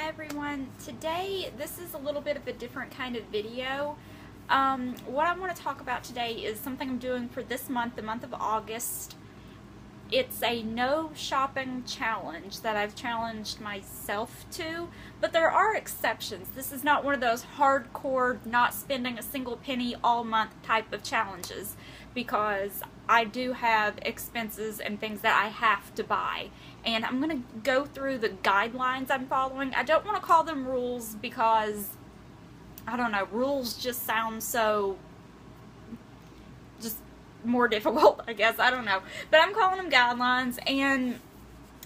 Hi everyone. Today, this is a little bit of a different kind of video. What I want to talk about today is something I'm doing for this month, the month of August. It's a no shopping challenge that I've challenged myself to, but there are exceptions. This is not one of those hardcore, not spending a single penny all month type of challenges, because I do have expenses and things that I have to buy. And I'm going to go through the guidelines I'm following. I don't want to call them rules because, I don't know, rules just sound so more difficult, I guess. I don't know. But I'm calling them guidelines, and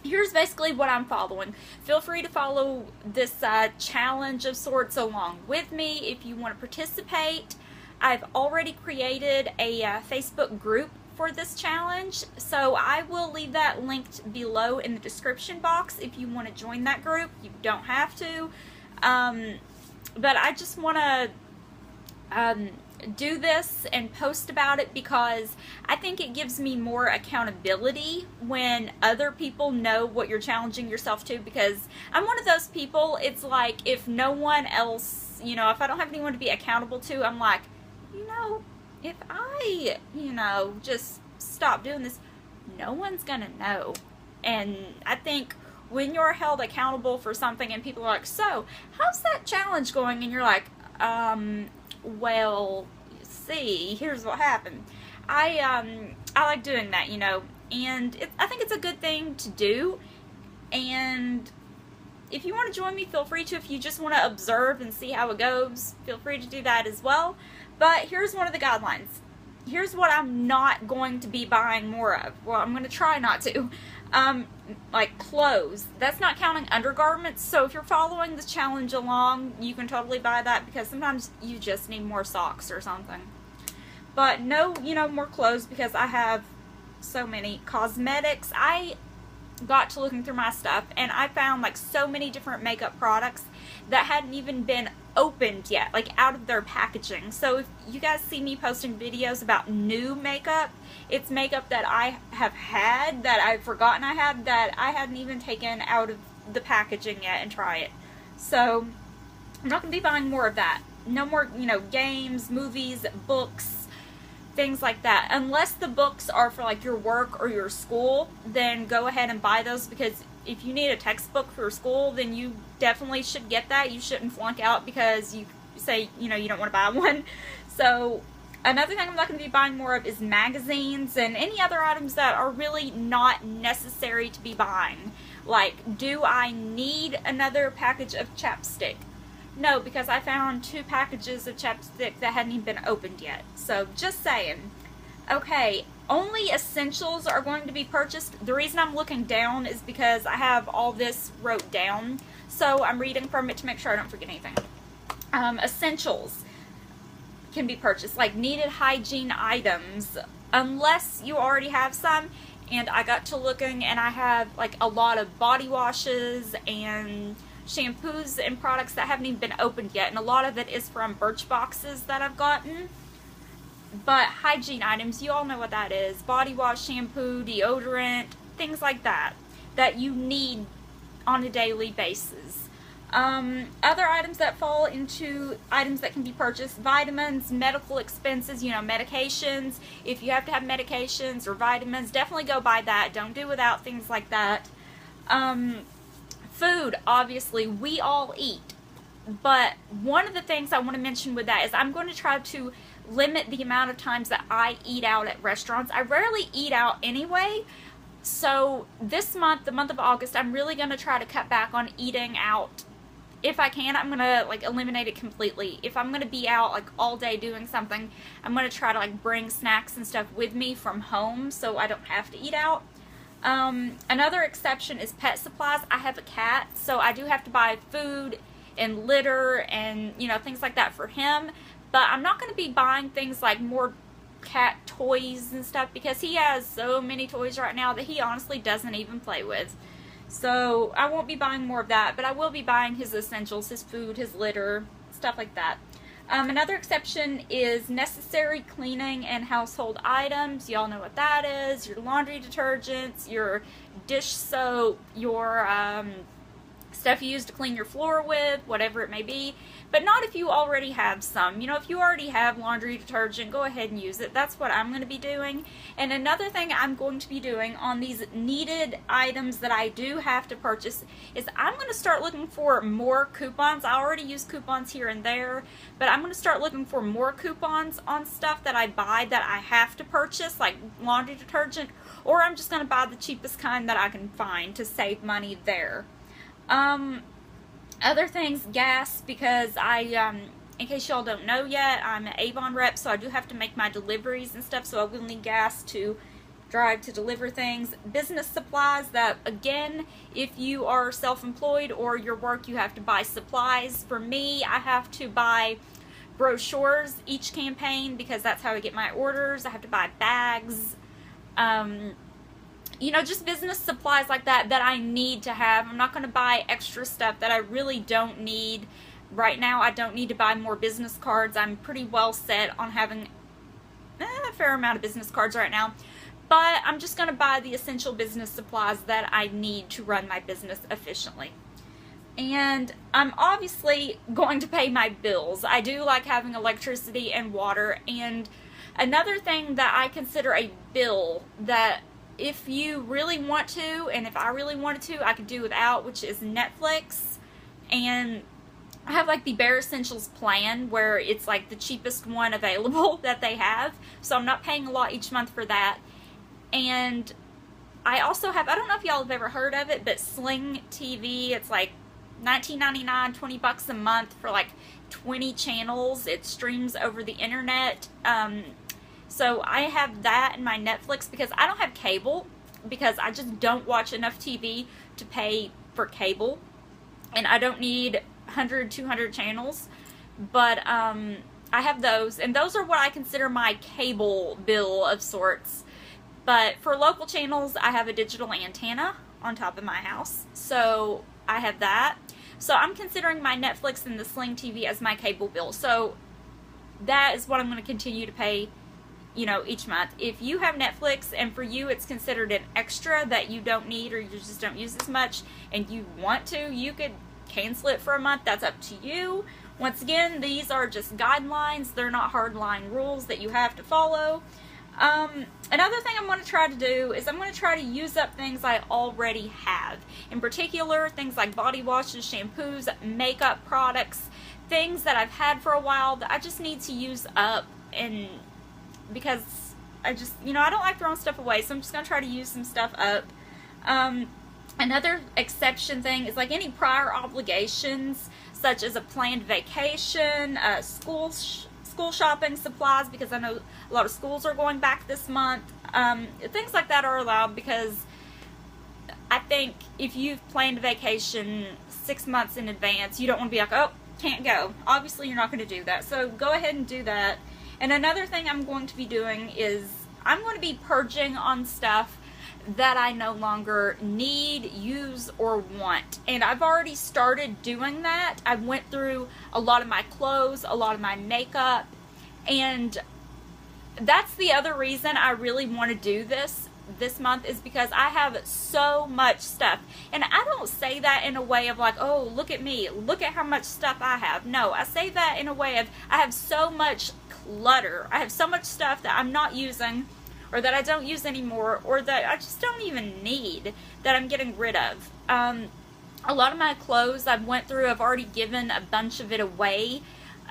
here's basically what I'm following. Feel free to follow this challenge of sorts along with me if you want to participate. I've already created a Facebook group for this challenge, so I will leave that linked below in the description box if you want to join that group. You don't have to, but I just want to do this and post about it because I think it gives me more accountability when other people know what you're challenging yourself to, because I'm one of those people, it's like if no one else, if I don't have anyone to be accountable to, I'm like, if I, just stop doing this, no one's gonna know. And I think when you're held accountable for something and people are like, so, how's that challenge going? And you're like, well, see, here's what happened. I like doing that, and I think it's a good thing to do. And if you want to join me, feel free to. If you just want to observe and see how it goes, feel free to do that as well. But here's one of the guidelines. Here's what I'm not going to be buying more of. Well, I'm going to try not to. Like clothes. That's not counting undergarments. So if you're following this challenge along, you can totally buy that, because sometimes you just need more socks or something. But no, more clothes, because I have so many. Cosmetics. I got to looking through my stuff and I found like so many different makeup products that hadn't even been opened yet, like out of their packaging. So if you guys see me posting videos about new makeup, it's makeup that I have had, that I've forgotten I had, that I hadn't even taken out of the packaging yet and try it. So I'm not going to be buying more of that. No more, games, movies, books, things like that. Unless the books are for like your work or your school, then go ahead and buy those, because if you need a textbook for school, then you definitely should get that. You shouldn't flunk out because you say, you don't want to buy one. So another thing I'm not going to be buying more of is magazines and any other items that are really not necessary to be buying. Like, do I need another package of chapstick? No, because I found 2 packages of chapstick that hadn't even been opened yet. So, just saying. Okay, only essentials are going to be purchased. The reason I'm looking down is because I have all this wrote down. So, I'm reading from it to make sure I don't forget anything. Essentials can be purchased, like needed hygiene items, unless you already have some. And I got to looking and I have like a lot of body washes and shampoos and products that haven't even been opened yet, and a lot of it is from Birchboxes that I've gotten. But hygiene items, you all know what that is. Body wash, shampoo, deodorant, things like that you need on a daily basis. Other items that fall into items that can be purchased: vitamins, medical expenses, medications. If you have to have medications or vitamins, definitely go buy that. Don't do without things like that. Food, obviously, we all eat. But one of the things I want to mention with that is I'm going to try to limit the amount of times that I eat out at restaurants. I rarely eat out anyway. So this month, the month of August, I'm really going to try to cut back on eating out. If I can, I'm going to like eliminate it completely. If I'm going to be out like all day doing something, I'm going to try to like bring snacks and stuff with me from home so I don't have to eat out. Another exception is pet supplies. I have a cat, so I do have to buy food and litter and, things like that for him. But I'm not going to be buying things like more cat toys and stuff, because he has so many toys right now that he honestly doesn't even play with. So I won't be buying more of that, but I will be buying his essentials, his food, his litter, stuff like that. Another exception is necessary cleaning and household items. Y'all know what that is. Your laundry detergents, your dish soap, your stuff you use to clean your floor with, whatever it may be, but not if you already have some. You know, if you already have laundry detergent, go ahead and use it. That's what I'm going to be doing. And another thing I'm going to be doing on these needed items that I do have to purchase is I'm going to start looking for more coupons. I already use coupons here and there, but I'm going to start looking for more coupons on stuff that I buy that I have to purchase, like laundry detergent, or I'm just going to buy the cheapest kind that I can find to save money there. Other things, gas, because in case y'all don't know yet, I'm an Avon rep, so I do have to make my deliveries and stuff, so I will need gas to drive to deliver things. Business supplies, that again, if you are self-employed or your work, you have to buy supplies. For me, I have to buy brochures each campaign because that's how I get my orders. I have to buy bags, you know, just business supplies like that that I need to have. I'm not going to buy extra stuff that I really don't need right now. I don't need to buy more business cards. I'm pretty well set on having a fair amount of business cards right now. But I'm just going to buy the essential business supplies that I need to run my business efficiently. And I'm obviously going to pay my bills. I do like having electricity and water. And another thing that I consider a bill that if you really want to, and if I really wanted to, I could do without, which is Netflix. And I have like the Bare Essentials plan where it's like the cheapest one available that they have. So I'm not paying a lot each month for that. And I also have, I don't know if y'all have ever heard of it, but Sling TV, it's like $19.99, 20 bucks a month for like 20 channels. It streams over the internet. So I have that in my Netflix because I don't have cable, because I just don't watch enough TV to pay for cable, and I don't need 100, 200 channels, but I have those, and those are what I consider my cable bill of sorts. But for local channels, I have a digital antenna on top of my house, so I have that. So I'm considering my Netflix and the Sling TV as my cable bill, so that is what I'm going to continue to pay, you know, each month. If you have Netflix and for you it's considered an extra that you don't need or you just don't use as much and you want to, you could cancel it for a month. That's up to you. Once again, these are just guidelines. They're not hardline rules that you have to follow. Another thing I'm going to try to do is I'm going to try to use up things I already have. In particular, things like body washes, shampoos, makeup products, things that I've had for a while that I just need to use up, and because I just, you know, I don't like throwing stuff away, so I'm just going to try to use some stuff up. Another exception thing is like any prior obligations, such as a planned vacation, school shopping supplies, because I know a lot of schools are going back this month. Things like that are allowed, because I think if you've planned a vacation 6 months in advance, you don't want to be like, oh, can't go. Obviously, you're not going to do that. So go ahead and do that. And another thing I'm going to be doing is I'm going to be purging on stuff that I no longer need, use, or want. And I've already started doing that. I went through a lot of my clothes, a lot of my makeup, and that's the other reason I really want to do this month, is because I have so much stuff. And I don't say that in a way of like, oh, look at me, look at how much stuff I have. No, I say that in a way of I have so much clutter. I have so much stuff that I'm not using, or that I don't use anymore, or that I just don't even need, that I'm getting rid of. A lot of my clothes I've went through, I've already given a bunch of it away.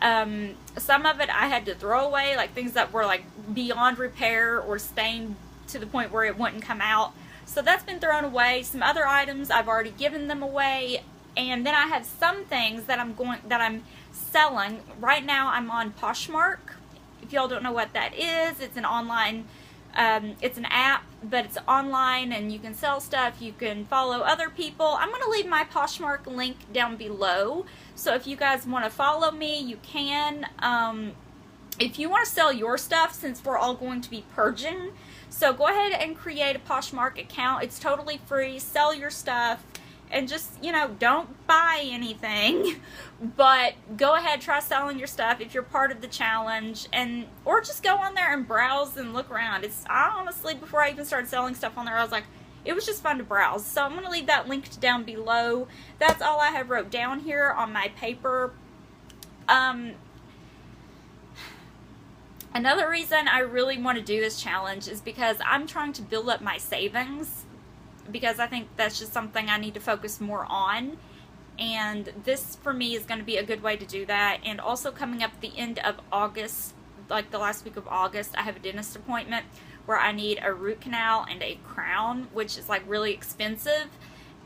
Some of it I had to throw away, like things that were like beyond repair or stained to the point where it wouldn't come out. So that's been thrown away. Some other items I've already given them away. And then I have some things that I'm selling. Right now I'm on Poshmark. If y'all don't know what that is, it's an online it's an app, but it's online and you can sell stuff, you can follow other people. I'm going to leave my Poshmark link down below, so if you guys want to follow me, you can. If you want to sell your stuff, since we're all going to be purging, so go ahead and create a Poshmark account. It's totally free. Sell your stuff. And just, you know, don't buy anything, but go ahead, try selling your stuff if you're part of the challenge, or just go on there and browse and look around. I honestly, before I even started selling stuff on there, I was like, it was just fun to browse. So I'm going to leave that linked down below. That's all I have wrote down here on my paper. Another reason I really want to do this challenge is because I'm trying to build up my savings, because I think that's just something I need to focus more on. And this for me is going to be a good way to do that. And also coming up at the end of August, like the last week of August, I have a dentist appointment where I need a root canal and a crown, which is like really expensive.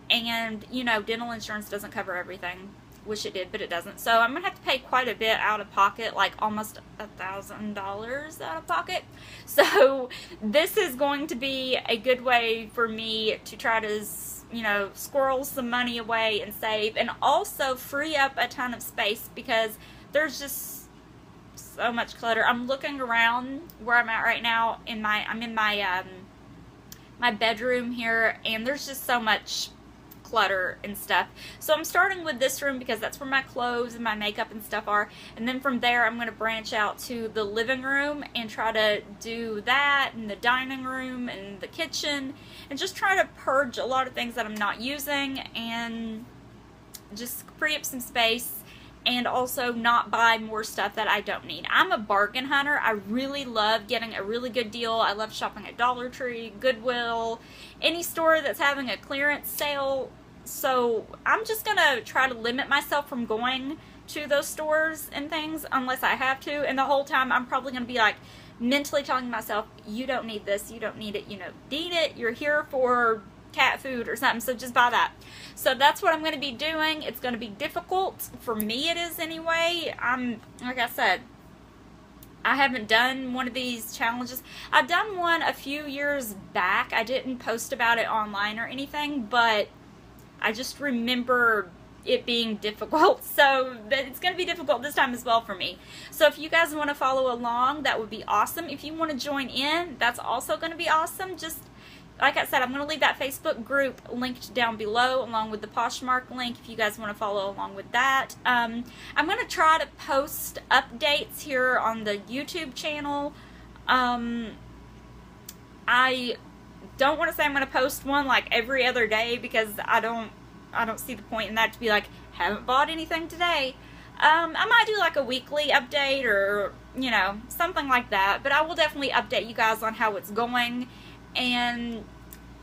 And you know, dental insurance doesn't cover everything. Wish it did, but it doesn't. So I'm gonna have to pay quite a bit out of pocket, like almost $1,000 out of pocket. So this is going to be a good way for me to try to, you know, squirrel some money away and save, and also free up a ton of space, because there's just so much clutter. I'm looking around where I'm at right now I'm in my my bedroom here, and there's just so much clutter and stuff. So I'm starting with this room because that's where my clothes and my makeup and stuff are, and then from there I'm going to branch out to the living room and try to do that, and the dining room and the kitchen, and just try to purge a lot of things that I'm not using and just free up some space, and also not buy more stuff that I don't need. I'm a bargain hunter. I really love getting a really good deal. I love shopping at Dollar Tree, Goodwill, any store that's having a clearance sale. So I'm just going to try to limit myself from going to those stores and things unless I have to. And the whole time I'm probably going to be like mentally telling myself, you don't need this, you don't need it, you don't need it, you're here for cat food or something, so just buy that. So that's what I'm going to be doing. It's going to be difficult. For me it is anyway. Like I said, I haven't done one of these challenges. I've done one a few years back. I didn't post about it online or anything, but I just remember it being difficult. So it's going to be difficult this time as well for me. So if you guys want to follow along, that would be awesome. If you want to join in, that's also going to be awesome. Just like I said, I'm going to leave that Facebook group linked down below along with the Poshmark link if you guys want to follow along with that. I'm going to try to post updates here on the YouTube channel. I don't want to say I'm going to post one like every other day, because I don't see the point in that, to be like, haven't bought anything today. I might do like a weekly update or, you know, something like that. But I will definitely update you guys on how it's going. And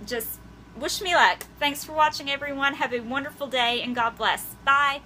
just wish me luck. Thanks for watching, everyone. Have a wonderful day, and God bless. Bye.